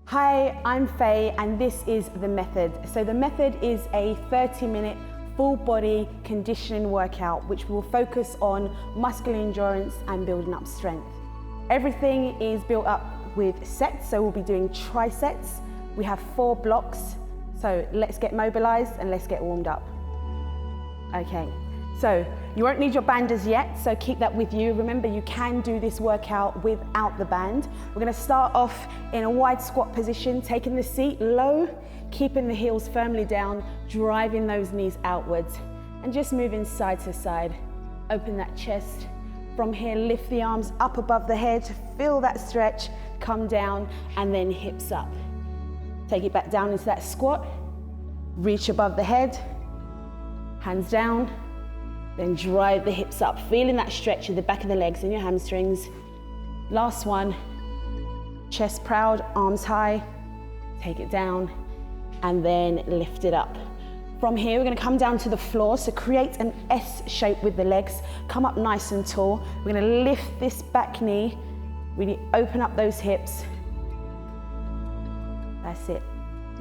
Hi, I'm Faye and this is The Method. So The Method is a 30-minute full body conditioning workout which will focus on muscular endurance and building up strength. Everything is built up with sets, so we'll be doing trisets. We have 4 blocks, so let's get mobilized and let's get warmed up. Okay, so you won't need your band as yet, so keep that with you. Remember, you can do this workout without the band. We're gonna start off in a wide squat position, taking the seat low, keeping the heels firmly down, driving those knees outwards, and just moving side to side. Open that chest. From here, lift the arms up above the head, feel that stretch, come down, and then hips up. Take it back down into that squat, reach above the head, hands down, then drive the hips up, feeling that stretch in the back of the legs and your hamstrings. Last one, chest proud, arms high, take it down, and then lift it up. From here, we're gonna come down to the floor, so create an S shape with the legs, come up nice and tall. We're gonna lift this back knee, really open up those hips. That's it,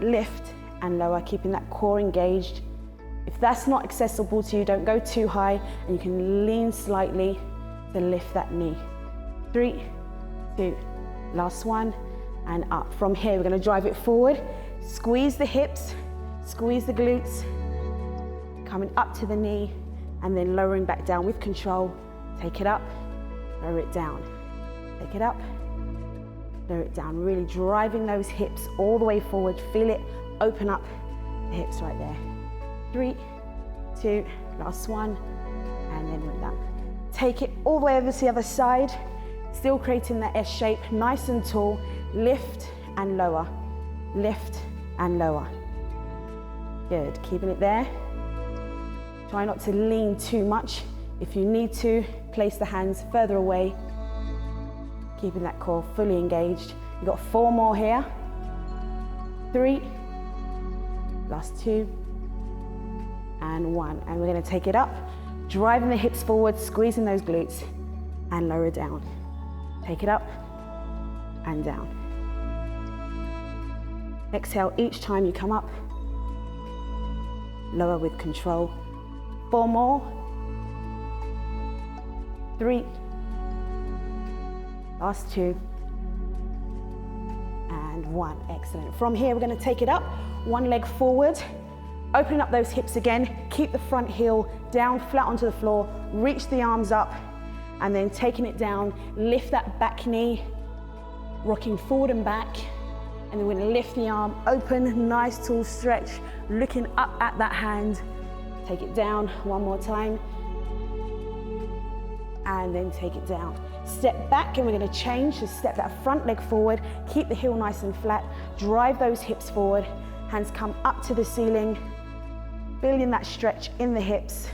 lift and lower, keeping that core engaged. If that's not accessible to you, don't go too high, and you can lean slightly to lift that knee. 3, 2, last one, and up. From here, we're gonna drive it forward, squeeze the hips, squeeze the glutes, coming up to the knee, and then lowering back down with control. Take it up, lower it down. Take it up, lower it down. Really driving those hips all the way forward. Feel it, open up the hips right there. 3, 2, last one, and then we're done. Take it all the way over to the other side, still creating that S shape, nice and tall. Lift and lower, lift and lower. Good, keeping it there. Try not to lean too much. If you need to, place the hands further away, keeping that core fully engaged. You've got 4 more here. 3, last 2, and 1. And we're gonna take it up, driving the hips forward, squeezing those glutes, and lower down. Take it up and down. Exhale each time you come up. Lower with control. 4 more. 3, last 2, and 1. Excellent. From here, we're gonna take it up, one leg forward, opening up those hips again, keep the front heel down, flat onto the floor, reach the arms up, and then taking it down, lift that back knee, rocking forward and back, and then we're gonna lift the arm, open, nice tall stretch, looking up at that hand, take it down, one more time, and then take it down. Step back and we're gonna change, so step that front leg forward, keep the heel nice and flat, drive those hips forward, hands come up to the ceiling, building that stretch in the hips,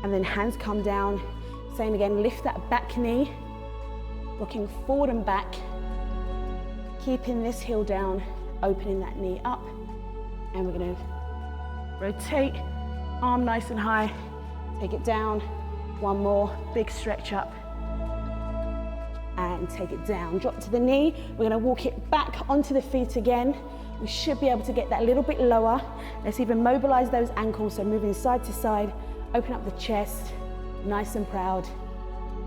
and then hands come down. Same again, lift that back knee, rocking forward and back, keeping this heel down, opening that knee up, and we're gonna rotate, arm nice and high, take it down, one more, big stretch up, and take it down. Drop to the knee, we're gonna walk it back onto the feet again. We should be able to get that a little bit lower. Let's even mobilize those ankles, so moving side to side, open up the chest, nice and proud.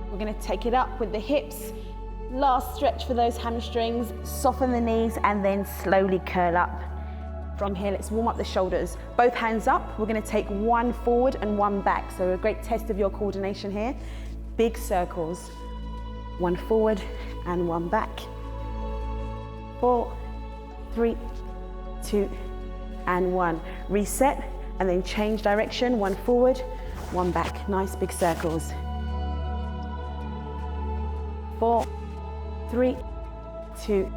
We're gonna take it up with the hips, last stretch for those hamstrings, soften the knees, and then slowly curl up. From here, let's warm up the shoulders. Both hands up, we're gonna take 1 forward and 1 back, so a great test of your coordination here. Big circles, 1 forward and 1 back. 4, 3, 2, and 1. Reset, and then change direction, 1 forward, 1 back. Nice big circles. 4, 3, 2,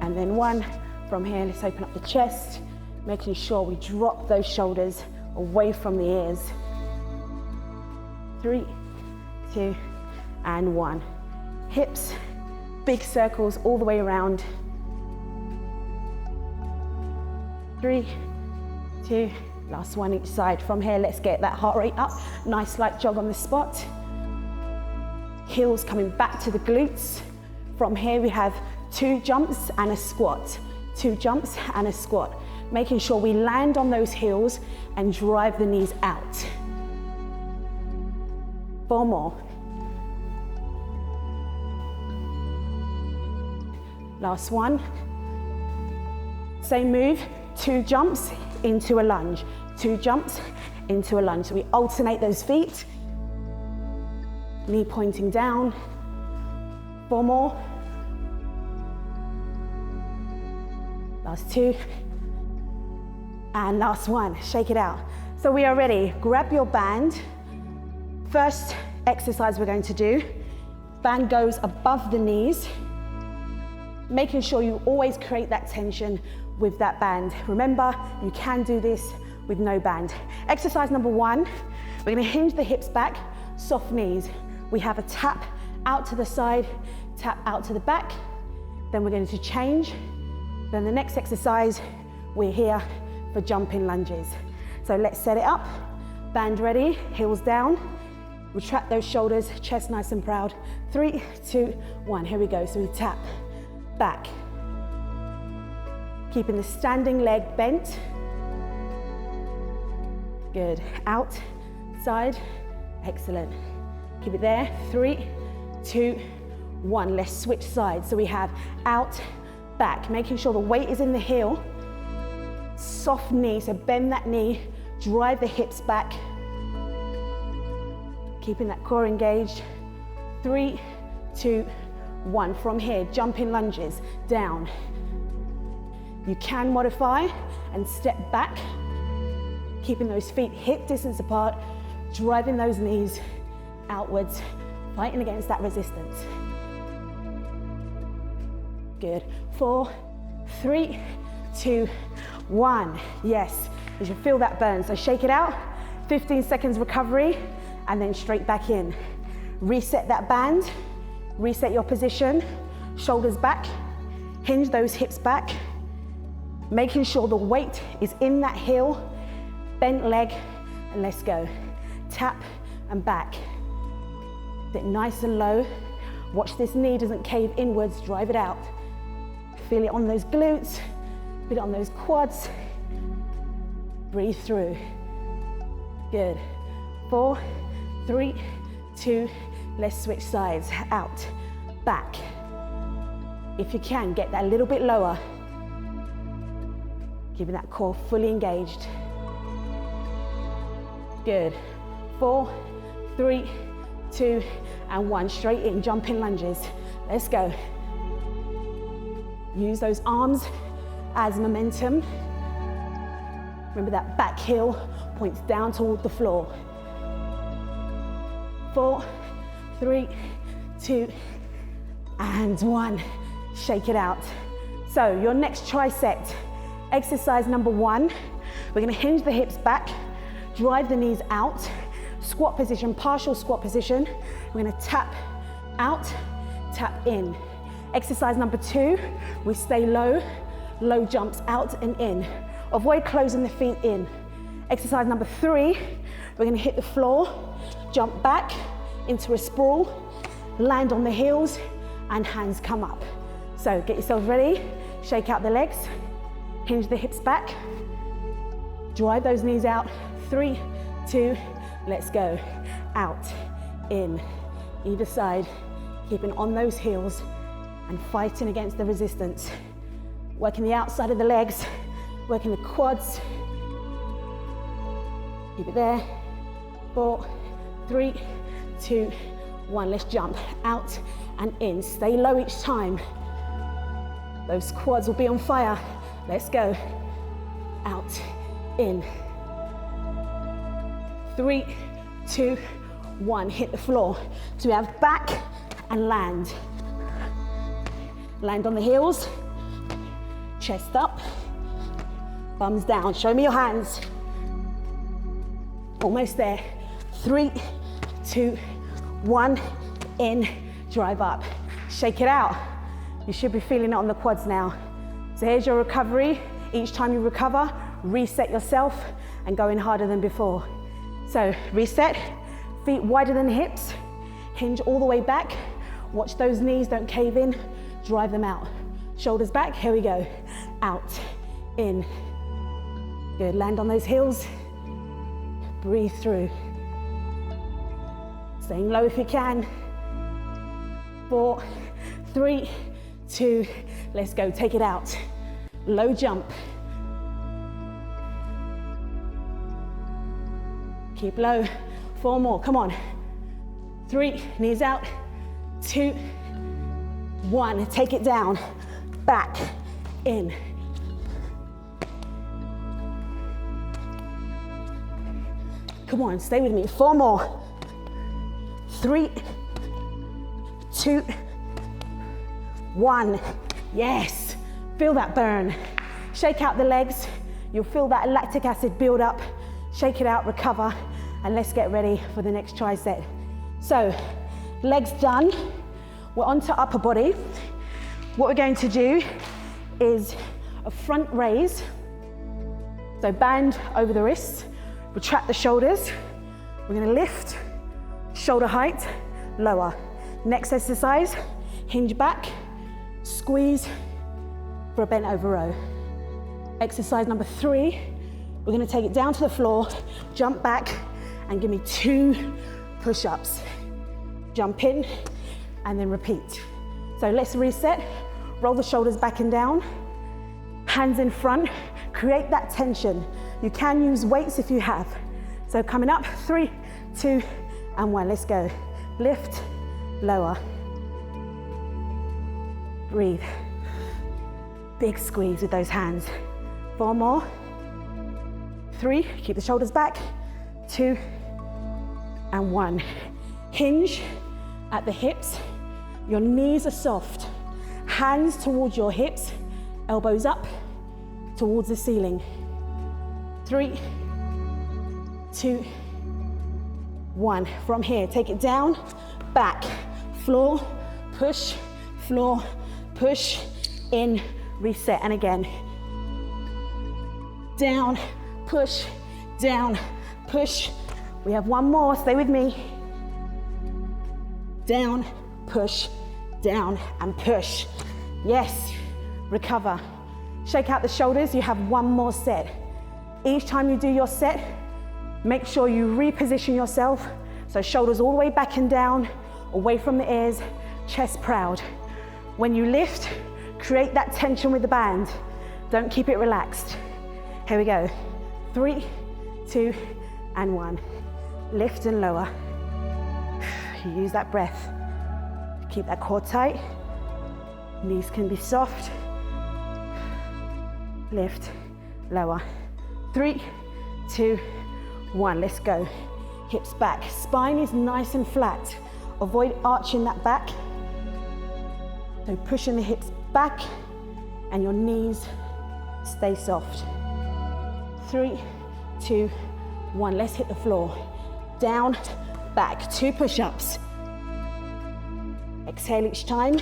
and then 1. From here, let's open up the chest, making sure we drop those shoulders away from the ears. 3, 2, and 1. Hips, big circles all the way around. 3, 2, last one each side. From here, let's get that heart rate up. Nice light jog on the spot. Heels coming back to the glutes. From here, we have 2 jumps and a squat, 2 jumps and a squat. Making sure we land on those heels and drive the knees out. 4 more. Last one. Same move, 2 jumps into a lunge, 2 jumps into a lunge. So we alternate those feet. Knee pointing down. 4 more. Last 2. And last one, shake it out. So we are ready. Grab your band. First exercise we're going to do, band goes above the knees, making sure you always create that tension with that band. Remember, you can do this with no band. Exercise number 1, we're going to hinge the hips back, soft knees. We have a tap out to the side, tap out to the back. Then we're going to change. Then the next exercise, we're here for jumping lunges. So let's set it up. Band ready, heels down. Retract those shoulders, chest nice and proud. 3, 2, 1, here we go. So we tap, back. Keeping the standing leg bent. Good, out, side, excellent. Keep it there, 3, 2, 1. Let's switch sides. So we have out, back, making sure the weight is in the heel. Soft knee, so bend that knee, drive the hips back. Keeping that core engaged. 3, 2, 1. From here, jumping lunges, down. You can modify and step back, keeping those feet hip distance apart, driving those knees outwards, fighting against that resistance. Good. 4, 3, 2, 1. Yes, you should feel that burn. So shake it out, 15 seconds recovery, and then straight back in. Reset that band, reset your position, shoulders back, hinge those hips back, making sure the weight is in that heel, bent leg, and let's go. Tap and back. Sit nice and low. Watch this knee doesn't cave inwards, drive it out. Feel it on those glutes, feel it on those quads. Breathe through. Good. 4, 3, 2, let's switch sides. Out, back. If you can, get that a little bit lower. Keeping that core fully engaged. Good. 4, 3, 2, and 1. Straight in, jumping lunges. Let's go. Use those arms as momentum. Remember that back heel points down toward the floor. 4, 3, 2, and 1. Shake it out. So your next tricep, exercise number 1, we're going to hinge the hips back, drive the knees out, squat position, partial squat position. We're going to tap out, tap in. Exercise number 2, we stay low, low jumps out and in. Avoid closing the feet in. Exercise number 3, we're going to hit the floor, jump back into a sprawl, land on the heels, and hands come up. So get yourself ready, shake out the legs, hinge the hips back, drive those knees out. 3, 2, let's go. Out, in, either side, keeping on those heels and fighting against the resistance. Working the outside of the legs, working the quads. Keep it there. 4, 3, 2, 1. Let's jump out and in. Stay low each time. Those quads will be on fire. Let's go. Out, in. 3, 2, 1. Hit the floor. So we have back and land. Land on the heels. Chest up. Thumbs down. Show me your hands. Almost there. 3, 2, 1. In. Drive up. Shake it out. You should be feeling it on the quads now. So here's your recovery. Each time you recover, reset yourself and go in harder than before. So reset, feet wider than hips, hinge all the way back. Watch those knees don't cave in, drive them out. Shoulders back, here we go. Out, in. Good, land on those heels. Breathe through. Staying low if you can. 4, 3, 2, let's go, take it out. Low jump. Keep low, 4 more, come on. 3, knees out, 2, 1, take it down, back, in. Come on, stay with me, 4 more. 3, 2, 1, yes. Feel that burn. Shake out the legs. You'll feel that lactic acid build up. Shake it out, recover, and let's get ready for the next tricep. So, legs done. We're on to upper body. What we're going to do is a front raise. So band over the wrists, retract the shoulders. We're gonna lift, shoulder height, lower. Next exercise, hinge back, squeeze for a bent over row. Exercise number 3, we're gonna take it down to the floor, jump back, and give me 2 push-ups. Jump in, and then repeat. So let's reset. Roll the shoulders back and down. Hands in front, create that tension. You can use weights if you have. So coming up, 3, 2, and 1, let's go. Lift, lower. Breathe. Big squeeze with those hands. 4 more. 3, keep the shoulders back. 2, and 1. Hinge at the hips. Your knees are soft. Hands towards your hips, elbows up towards the ceiling. 3, 2, 1. From here, take it down, back, floor, push, in, reset, and again. Down, push, down, push. We have 1 more, stay with me. Down, push, down, and push. Yes, recover. Shake out the shoulders, you have 1 more set. Each time you do your set, make sure you reposition yourself. So shoulders all the way back and down, away from the ears, chest proud. When you lift, create that tension with the band. Don't keep it relaxed. Here we go. 3, 2, and 1. Lift and lower. You use that breath. Keep that core tight. Knees can be soft. Lift, lower. 3, 2, 1, let's go. Hips back, spine is nice and flat. Avoid arching that back. So pushing the hips back and your knees stay soft. 3, 2, 1, let's hit the floor. Down, back, 2 push-ups. Exhale each time.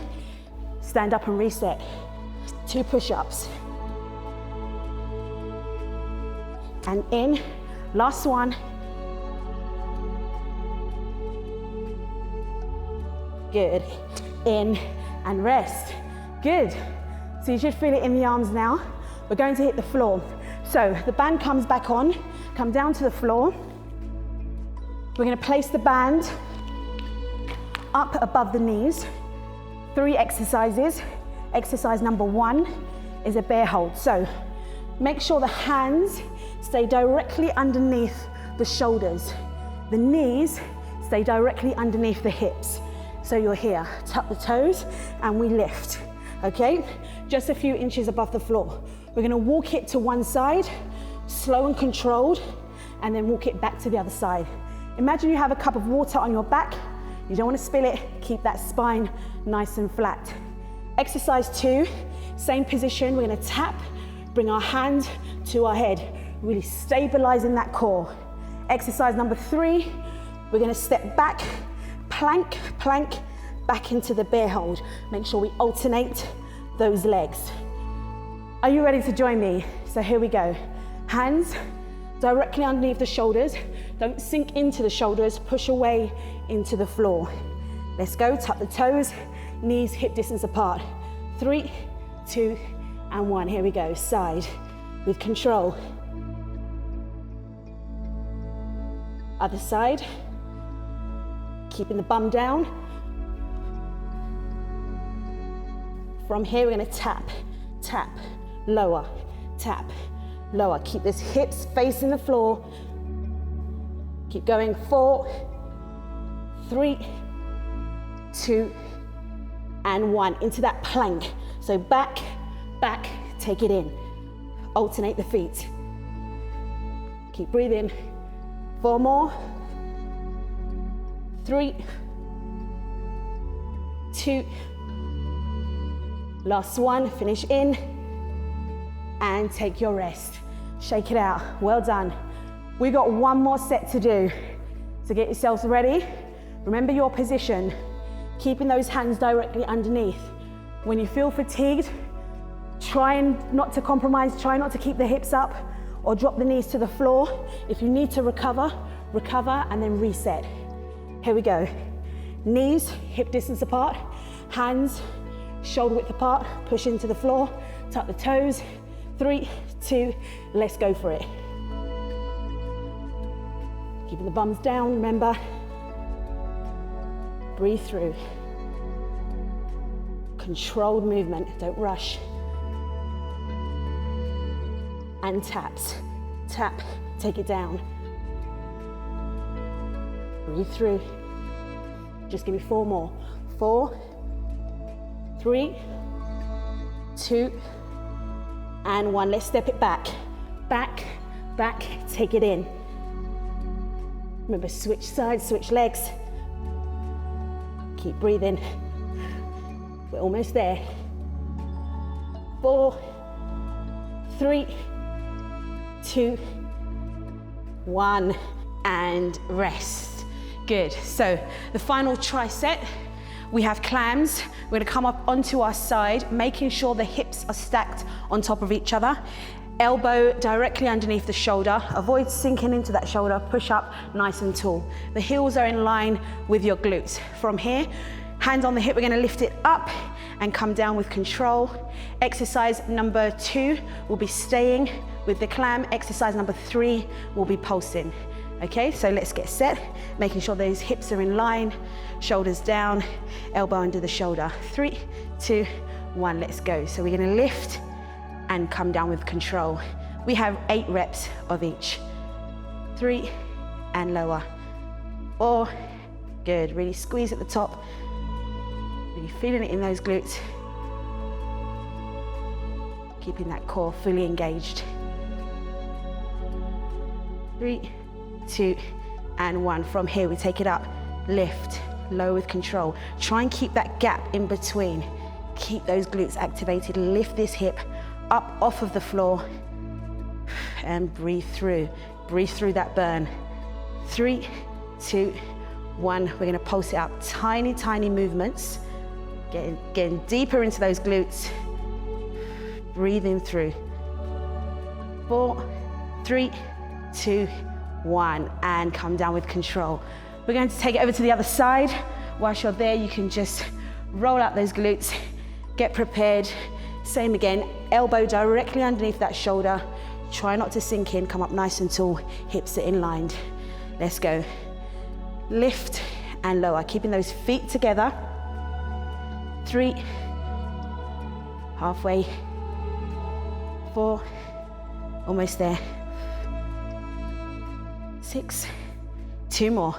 Stand up and reset. 2 push-ups. And in, last one. Good. In and rest. Good. So you should feel it in the arms now. We're going to hit the floor. So the band comes back on, come down to the floor. We're going to place the band up above the knees. 3 exercises. Exercise number 1 is a bear hold. So make sure the hands stay directly underneath the shoulders. The knees stay directly underneath the hips. So you're here, tuck the toes, and we lift, okay? Just a few inches above the floor. We're gonna walk it to one side, slow and controlled, and then walk it back to the other side. Imagine you have a cup of water on your back. You don't wanna spill it, keep that spine nice and flat. Exercise 2, same position, we're gonna tap, bring our hand to our head, really stabilizing that core. Exercise number 3, we're gonna step back, plank, plank, back into the bear hold. Make sure we alternate those legs. Are you ready to join me? So here we go. Hands directly underneath the shoulders. Don't sink into the shoulders, push away into the floor. Let's go, tuck the toes, knees hip distance apart. 3, 2, and 1. Here we go, side with control. Other side, keeping the bum down. From here, we're gonna tap, tap, lower, tap, lower. Keep those hips facing the floor. Keep going, 4, 3, 2, and 1. Into that plank. So back, back, take it in. Alternate the feet. Keep breathing. 4 more. 3, 2, last one, finish in, and take your rest. Shake it out, well done. We've got one more set to do. So get yourselves ready. Remember your position, keeping those hands directly underneath. When you feel fatigued, try not to compromise, try not to keep the hips up or drop the knees to the floor. If you need to recover, recover and then reset. Here we go. Knees, hip distance apart, hands, shoulder width apart, push into the floor, tuck the toes. 3, 2, let's go for it. Keeping the bums down, remember. Breathe through. Controlled movement, don't rush. And taps, tap, take it down. Breathe through. Just give me 4 more. 4, 3, 2, and 1. Let's step it back. Back, back, take it in. Remember, switch sides, switch legs. Keep breathing. We're almost there. 4, 3, 2, 1, and rest. Good. So the final tricep, we have clams. We're gonna come up onto our side, making sure the hips are stacked on top of each other. Elbow directly underneath the shoulder. Avoid sinking into that shoulder. Push up nice and tall. The heels are in line with your glutes. From here, hands on the hip, we're gonna lift it up and come down with control. Exercise number 2 will be staying with the clam. Exercise number 3 will be pulsing. Okay, so let's get set. Making sure those hips are in line, shoulders down, elbow under the shoulder. 3, 2, 1, let's go. So we're gonna lift and come down with control. We have 8 reps of each. 3, and lower. 4, good, really squeeze at the top. Really feeling it in those glutes. Keeping that core fully engaged. 3, 2, and 1. From here, we take it up, lift, low with control. Try and keep that gap in between. Keep those glutes activated. Lift this hip up off of the floor and breathe through. Breathe through that burn. 3, 2, 1. We're gonna pulse it up. Tiny, tiny movements. Getting deeper into those glutes. Breathing through. 4, 3, 2, 1, and come down with control. We're going to take it over to the other side. Whilst you're there, you can just roll out those glutes, get prepared. Same again, elbow directly underneath that shoulder. Try not to sink in, come up nice and tall, hips are in line. Let's go. Lift and lower, keeping those feet together. 3, halfway. 4, almost there. 6, 2 more,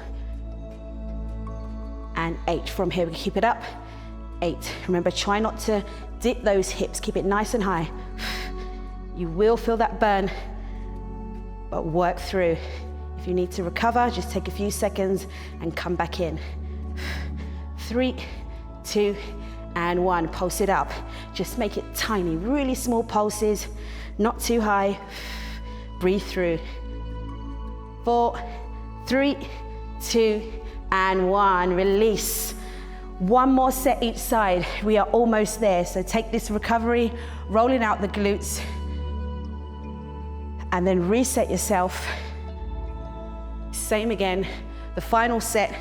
and 8. From here, we can keep it up. 8. Remember, try not to dip those hips. Keep it nice and high. You will feel that burn, but work through. If you need to recover, just take a few seconds and come back in. 3, 2, and 1. Pulse it up. Just make it tiny, really small pulses, not too high. Breathe through. 4, 3, 2, and 1. Release. One more set each side. We are almost there. So take this recovery, rolling out the glutes, and then reset yourself. Same again. The final set.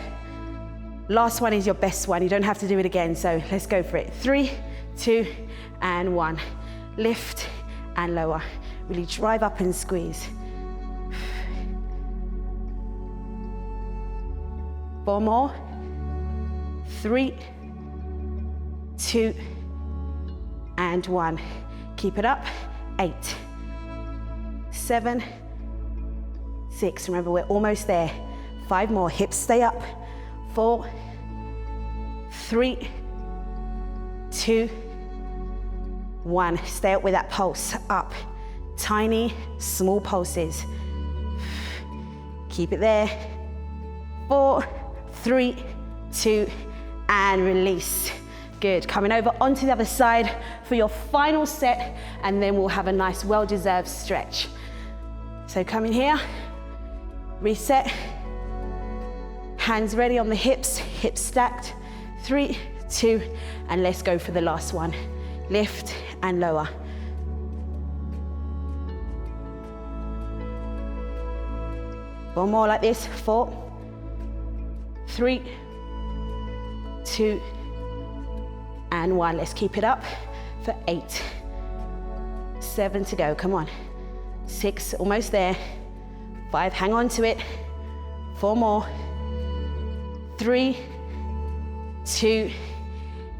Last one is your best one. You don't have to do it again. So let's go for it. 3, 2, and 1. Lift and lower. Really drive up and squeeze. 4 more. 3, 2, and 1. Keep it up. 8, 7, 6. Remember, we're almost there. 5 more. Hips stay up. 4, 3, 2, 1. Stay up with that pulse. Up. Tiny, small pulses. Keep it there. 4, 3, 2, and release. Good. Coming over onto the other side for your final set, and then we'll have a nice, well-deserved stretch. So come in here, reset, hands ready on the hips, hips stacked. 3, 2, and let's go for the last one. Lift and lower. One more like this. 4, 3, 2, and 1. Let's keep it up for 8, 7 to go. Come on. 6, almost there. 5, hang on to it. 4 more. 3, 2,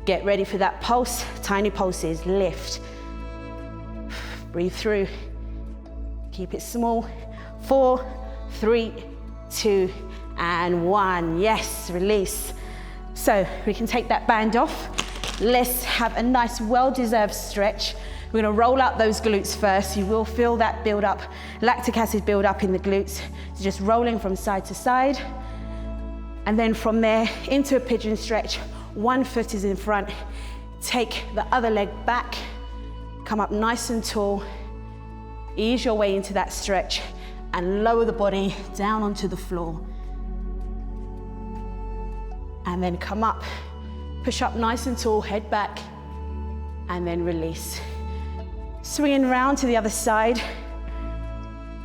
get ready for that pulse. Tiny pulses. Lift. Breathe through. Keep it small. 4, 3, 2, and 1. Yes, release. So we can take that band off. Let's have a nice, well-deserved stretch. We're gonna roll out those glutes first. You will feel that build up, lactic acid build up in the glutes. So just rolling from side to side. And then from there, into a pigeon stretch. One foot is in front. Take the other leg back. Come up nice and tall. Ease your way into that stretch and lower the body down onto the floor. And then come up. Push up nice and tall, head back, and then release. Swinging round to the other side.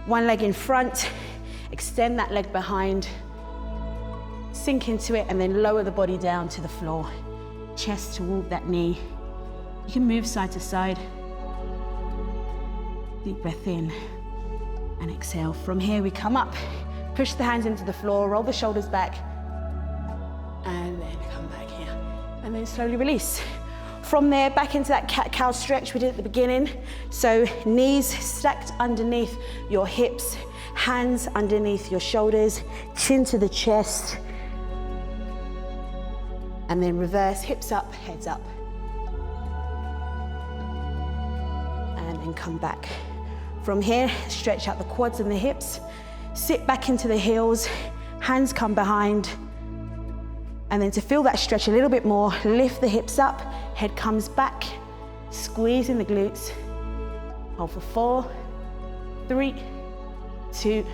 One leg in front, extend that leg behind, sink into it, and then lower the body down to the floor. Chest toward that knee. You can move side to side. Deep breath in, and exhale. From here we come up, push the hands into the floor, roll the shoulders back, and then come back here. And then slowly release. From there, back into that cat-cow stretch we did at the beginning. So knees stacked underneath your hips, hands underneath your shoulders, chin to the chest. And then reverse, hips up, heads up. And then come back. From here, stretch out the quads and the hips. Sit back into the heels, hands come behind. And then to feel that stretch a little bit more, lift the hips up, head comes back, squeeze in the glutes. Hold for 4, 3, 2,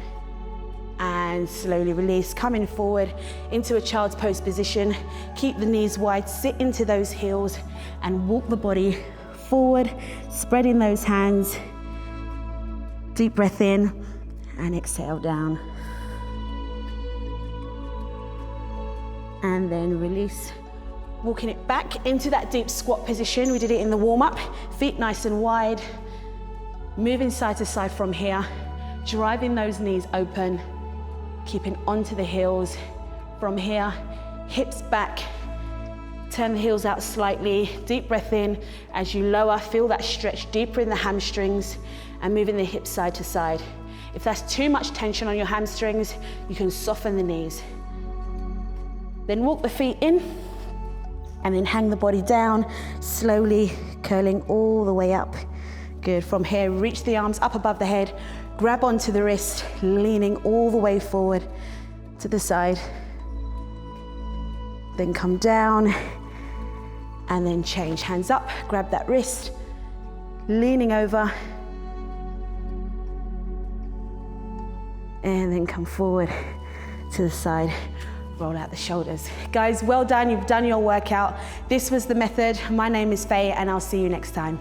and slowly release. Coming forward into a child's pose position. Keep the knees wide, sit into those heels, and walk the body forward, spreading those hands. Deep breath in, and exhale down. And then release. Walking it back into that deep squat position. We did it in the warm-up. Feet nice and wide. Moving side to side from here. Driving those knees open. Keeping onto the heels. From here, hips back. Turn the heels out slightly. Deep breath in. As you lower, feel that stretch deeper in the hamstrings and moving the hips side to side. If that's too much tension on your hamstrings, you can soften the knees. Then walk the feet in and then hang the body down, slowly curling all the way up. Good. From here, reach the arms up above the head, grab onto the wrist, leaning all the way forward to the side. Then come down and then change. Hands up, grab that wrist, leaning over, and then come forward to the side. Roll out the shoulders. Guys, well done, you've done your workout. This was the method. My name is Faye, and I'll see you next time.